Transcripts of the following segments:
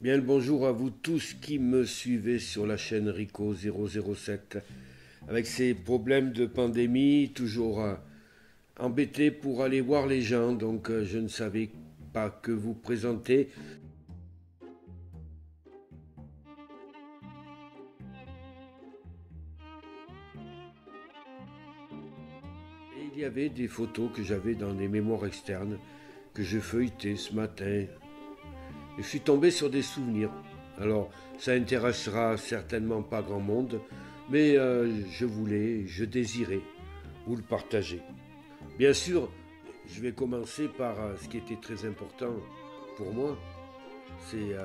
Bien le bonjour à vous tous qui me suivez sur la chaîne Rico 007. Avec ces problèmes de pandémie, toujours embêté pour aller voir les gens, donc je ne savais pas que vous présenter. Et il y avait des photos que j'avais dans des mémoires externes que je feuilletais ce matin. Et je suis tombé sur des souvenirs. Alors, ça intéressera certainement pas grand monde, mais je désirais vous le partager. Bien sûr, je vais commencer par ce qui était très important pour moi, c'est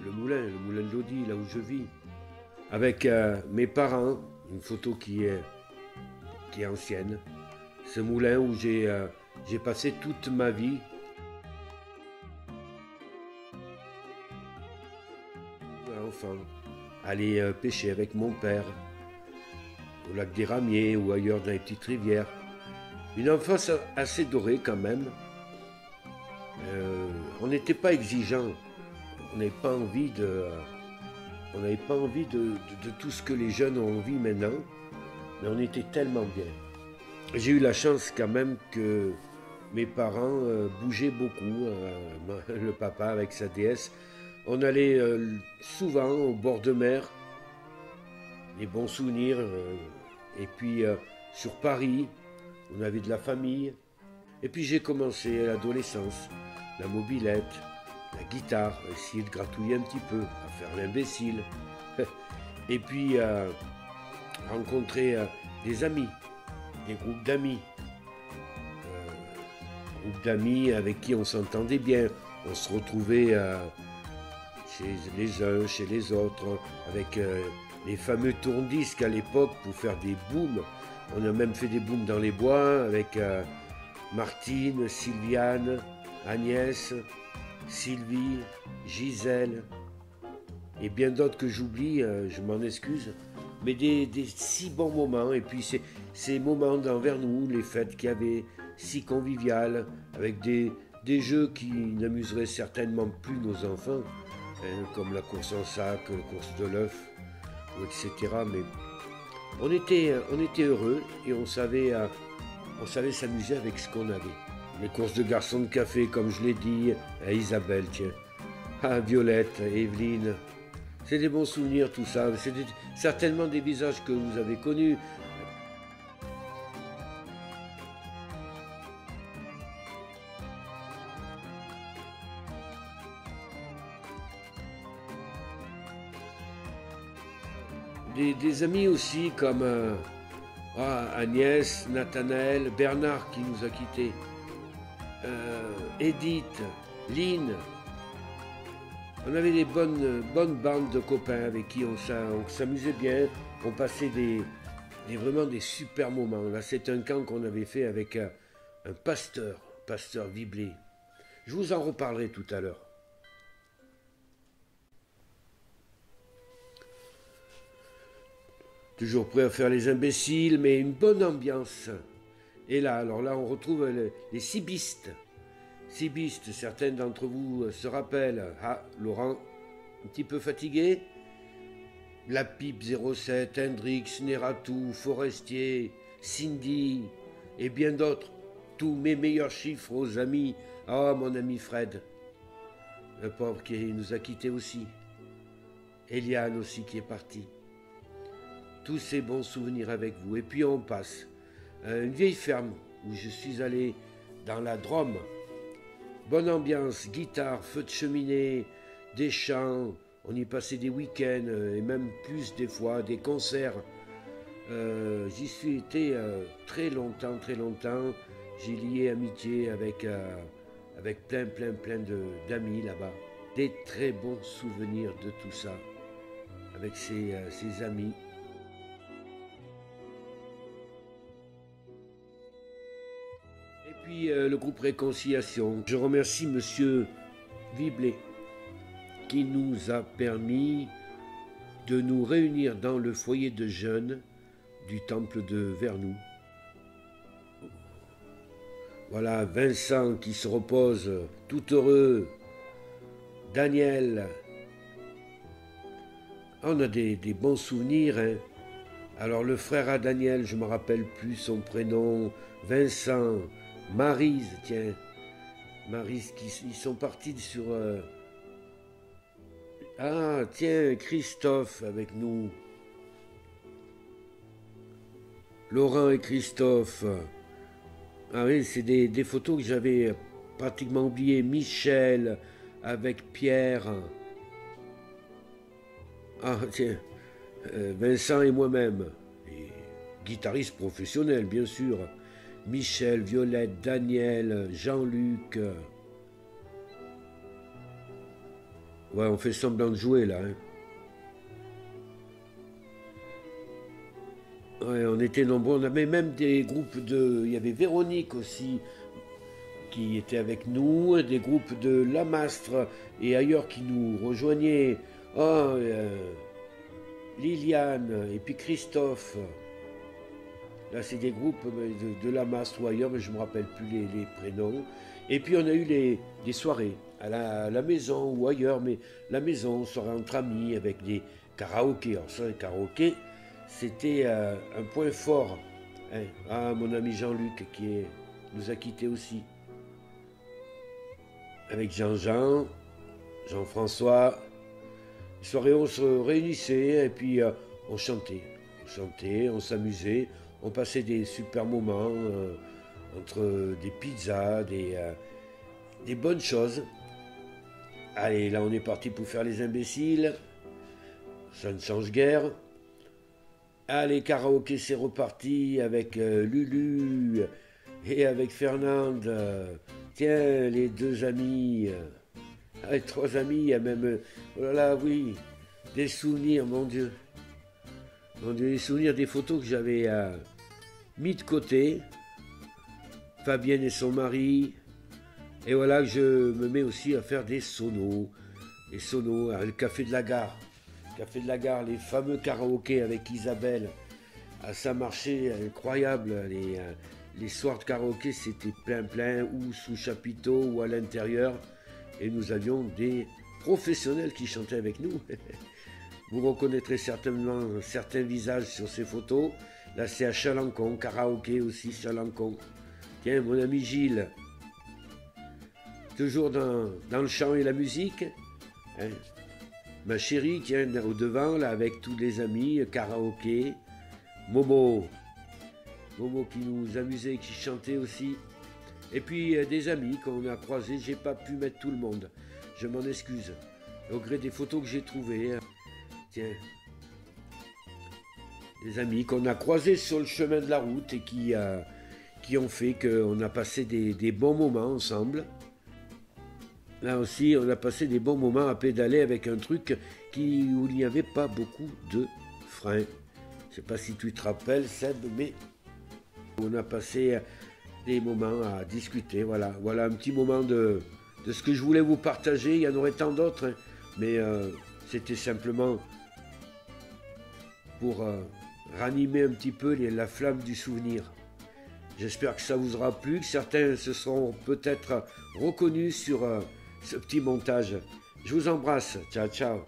le moulin de Lodi, là où je vis, avec mes parents, une photo qui est ancienne, ce moulin où j'ai passé toute ma vie, enfant, aller pêcher avec mon père, au lac des Ramiers ou ailleurs dans les petites rivières. Une enfance assez dorée quand même. On n'était pas exigeant. On n'avait pas envie on n'avait pas envie de tout ce que les jeunes ont envie maintenant, mais on était tellement bien. J'ai eu la chance quand même que mes parents bougeaient beaucoup, le papa avec sa déesse. On allait souvent au bord de mer, des bons souvenirs, et puis sur Paris, on avait de la famille. Et puis j'ai commencé à l'adolescence, la mobilette, la guitare, essayer de gratouiller un petit peu, à faire l'imbécile. Et puis rencontrer des amis, des groupes d'amis avec qui on s'entendait bien. On se retrouvait chez les uns, chez les autres, avec les fameux tourne-disques à l'époque pour faire des booms. On a même fait des booms dans les bois avec Martine, Sylviane, Agnès, Sylvie, Gisèle et bien d'autres que j'oublie, je m'en excuse. Mais des si bons moments, et puis ces moments envers nous, les fêtes qu'il y avait, si conviviales, avec des jeux qui n'amuseraient certainement plus nos enfants, hein, comme la course en sac, la course de l'œuf, etc. Mais on était heureux et on savait s'amuser avec ce qu'on avait. Les courses de garçons de café, comme je l'ai dit, à Isabelle, tiens, à Violette, à Evelyne. C'est des bons souvenirs tout ça, certainement des visages que vous avez connus. Des amis aussi comme Agnès, Nathanaël, Bernard qui nous a quittés, Edith, Lynn. On avait des bonnes bandes de copains avec qui on s'amusait bien. On passait vraiment des super moments. Là, c'est un camp qu'on avait fait avec un pasteur Viblé. Je vous en reparlerai tout à l'heure. Toujours prêt à faire les imbéciles, mais une bonne ambiance. Et là, alors là, on retrouve les cibistes. Cibistes, certains d'entre vous se rappellent. Ah, Laurent, un petit peu fatigué. La Pipe 07, Hendrix, Neratou, Forestier, Cindy et bien d'autres. Tous mes meilleurs chiffres aux amis. Ah, mon ami Fred, le pauvre qui nous a quittés aussi. Eliane aussi qui est partie. Tous ces bons souvenirs avec vous. Et puis on passe une vieille ferme où je suis allé dans la Drôme. Bonne ambiance, guitare, feu de cheminée, des chants. On y passait des week-ends et même plus des fois, des concerts. J'y suis été très longtemps, très longtemps. J'ai lié amitié avec plein d'amis là-bas. Des très bons souvenirs de tout ça, avec ses amis. Et puis le groupe Réconciliation. Je remercie Monsieur Viblet qui nous a permis de nous réunir dans le foyer de jeunes du temple de Vernou. Voilà Vincent qui se repose tout heureux, Daniel Ah, on a des bons souvenirs, hein. Alors le frère à Daniel, je me rappelle plus son prénom, Vincent, Maryse, tiens, Maryse, ils sont partis sur... Ah, tiens, Christophe avec nous. Laurent et Christophe. Ah oui, c'est des photos que j'avais pratiquement oubliées. Michel avec Pierre. Ah, tiens, Vincent et moi-même. Et guitariste professionnel, bien sûr. Michel, Violette, Daniel, Jean-Luc. Ouais, on fait semblant de jouer là. Hein. Ouais, on était nombreux. On avait même des groupes de. Il y avait Véronique aussi qui était avec nous, des groupes de La Mastre et ailleurs qui nous rejoignaient. Oh, Liliane et puis Christophe. Là, c'est des groupes de La Mastre ou ailleurs, mais je ne me rappelle plus les prénoms. Et puis, on a eu des soirées à la maison ou ailleurs, mais la maison, soirée entre amis avec des karaokés. Alors, ça, les karaokés, c'était un point fort. Hein. Ah, mon ami Jean-Luc nous a quittés aussi. Avec Jean-Jean, Jean-François. Soirée, on se réunissait et puis on chantait. On chantait, on s'amusait. On passait des super moments entre des pizzas, des bonnes choses. Allez, là on est parti pour faire les imbéciles. Ça ne change guère. Allez, karaoké, c'est reparti avec Lulu et avec Fernande. Tiens, les deux amis. Avec trois amis, il y a même... Oh là là, oui, des souvenirs, mon Dieu. Mon Dieu, des souvenirs, des photos que j'avais mis de côté. Fabienne et son mari. Et voilà que je me mets aussi à faire des sonos. Les sonos, le Café de la Gare. Café de la Gare, les fameux karaokés avec Isabelle. Ah, ça marchait incroyable. Les soirs de karaoké, c'était plein, ou sous chapiteau, ou à l'intérieur. Et nous avions des professionnels qui chantaient avec nous. Vous reconnaîtrez certainement certains visages sur ces photos. Là, c'est à Chalancon, karaoké aussi, Chalancon. Tiens, mon ami Gilles, toujours dans le chant et la musique. Hein. Ma chérie, tiens, au devant, là, avec tous les amis, karaoké. Momo qui nous amusait, qui chantait aussi. Et puis des amis qu'on a croisés, j'ai pas pu mettre tout le monde. Je m'en excuse. Au gré des photos que j'ai trouvées. Tiens. Des amis qu'on a croisés sur le chemin de la route et qui ont fait qu'on a passé des bons moments ensemble. Là aussi, on a passé des bons moments à pédaler avec un truc où il n'y avait pas beaucoup de freins. Je sais pas si tu te rappelles, Seb, mais on a passé des moments à discuter. Voilà un petit moment de ce que je voulais vous partager. Il y en aurait tant d'autres, hein, mais c'était simplement pour ranimer un petit peu la flamme du souvenir. J'espère que ça vous aura plu, que certains se seront peut-être reconnus sur ce petit montage. Je vous embrasse. Ciao, ciao.